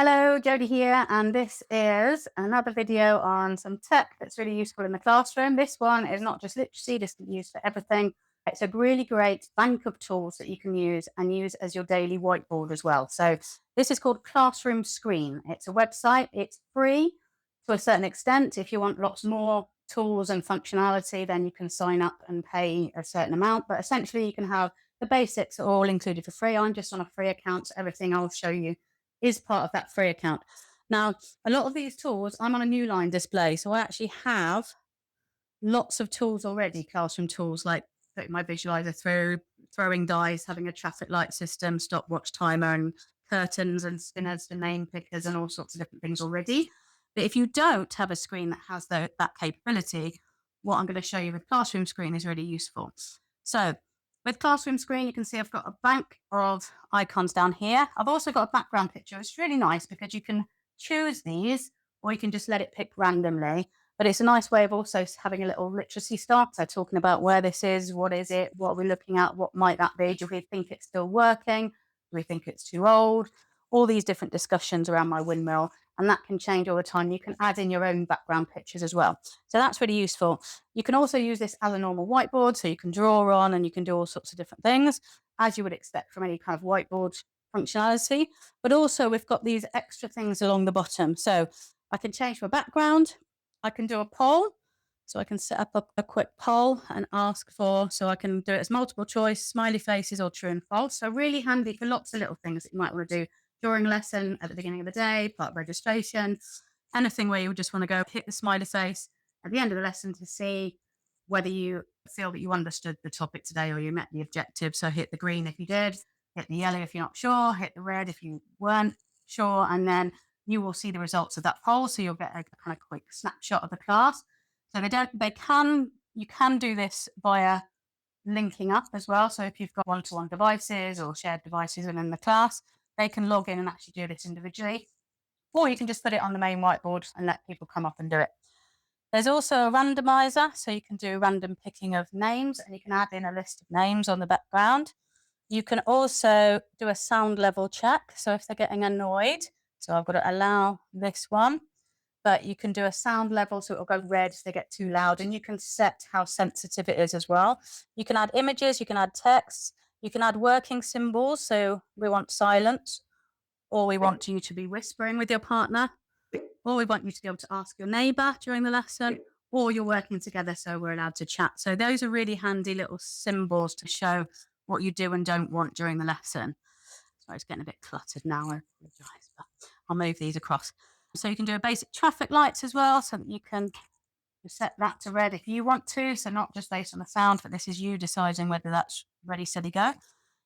Hello, Jodie here, and this is another video on some tech that's really useful in the classroom. This one is not just literacy, this can be used for everything. It's a really great bank of tools that you can use and use as your daily whiteboard as well. So this is called Classroom Screen. It's a website, it's free to a certain extent. If you want lots more tools and functionality, then you can sign up and pay a certain amount. But essentially you can have the basics are all included for free. I'm just on a free account, so everything I'll show you is part of that free account. Now, a lot of these tools, I'm on a Newline display, so I actually have lots of tools already, classroom tools like putting my visualizer through, throwing dice, having a traffic light system, stopwatch timer, and curtains and spinners and name pickers and all sorts of different things already. But if you don't have a screen that has that capability, what I'm going to show you with Classroom Screen is really useful. So with Classroom Screen, you can see I've got a bank of icons down here. I've also got a background picture. It's really nice because you can choose these or you can just let it pick randomly. But it's a nice way of also having a little literacy starter, talking about where this is, what is it, what are we looking at, what might that be, do we think it's still working, do we think it's too old, all these different discussions around my windmill. And that can change all the time. You can add in your own background pictures as well. So that's really useful. You can also use this as a normal whiteboard, so you can draw on and you can do all sorts of different things, as you would expect from any kind of whiteboard functionality. But also we've got these extra things along the bottom. So I can change my background. I can do a poll. So I can set up a quick poll and ask for, so I can do it as multiple choice, smiley faces, or true and false. So really handy for lots of little things that you might want to do during a lesson, at the beginning of the day, part of registration, anything where you just want to go hit the smiley face at the end of the lesson to see whether you feel that you understood the topic today or you met the objective. So hit the green if you did, hit the yellow if you're not sure, hit the red if you weren't sure, and then you will see the results of that poll. So you'll get a kind of quick snapshot of the class. So you can do this via linking up as well. So if you've got one-to-one devices or shared devices within the class, they can log in and actually do this individually. Or you can just put it on the main whiteboard and let people come up and do it. There's also a randomizer, so you can do random picking of names and you can add in a list of names on the background. You can also do a sound level check. So if they're getting annoyed, so I've got to allow this one, but you can do a sound level so it'll go red if they get too loud, and you can set how sensitive it is as well. You can add images, you can add text, you can add working symbols. So we want silence, or we want you to be whispering with your partner, or we want you to be able to ask your neighbour during the lesson, or you're working together so we're allowed to chat. So those are really handy little symbols to show what you do and don't want during the lesson. Sorry, it's getting a bit cluttered now, I apologise, but I'll move these across. So you can do a basic traffic lights as well, so that you can set that to red if you want to, so not just based on the sound, but this is you deciding whether that's ready, steady, go.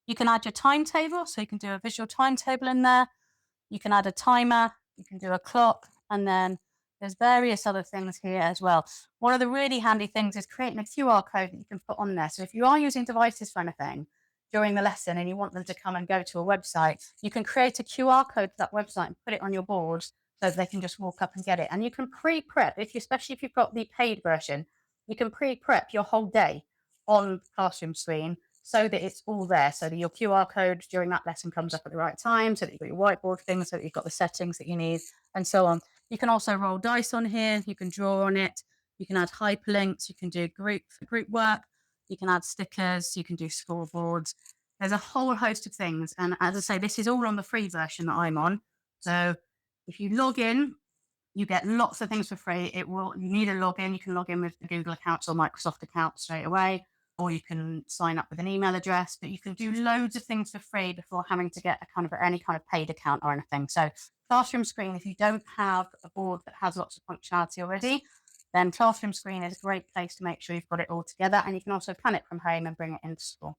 You can add your timetable, so you can do a visual timetable in there. You can add a timer, you can do a clock, and then there's various other things here as well. One of the really handy things is creating a QR code that you can put on there. So if you are using devices for anything during the lesson and you want them to come and go to a website, you can create a QR code for that website and put it on your board so they can just walk up and get it. And you can pre-prep, especially if you've got the paid version, you can pre-prep your whole day on Classroom Screen so that it's all there, so that your QR code during that lesson comes up at the right time, so that you've got your whiteboard things, so that you've got the settings that you need, and so on. You can also roll dice on here, you can draw on it, you can add hyperlinks, you can do group work, you can add stickers, you can do scoreboards. There's a whole host of things, and as I say, this is all on the free version that I'm on. So if you log in, you get lots of things for free. You need a login. You can log in with the Google accounts or Microsoft account straight away, or you can sign up with an email address, but you can do loads of things for free before having to get any kind of paid account or anything. So Classroom Screen, if you don't have a board that has lots of functionality already, then Classroom Screen is a great place to make sure you've got it all together. And you can also plan it from home and bring it into school.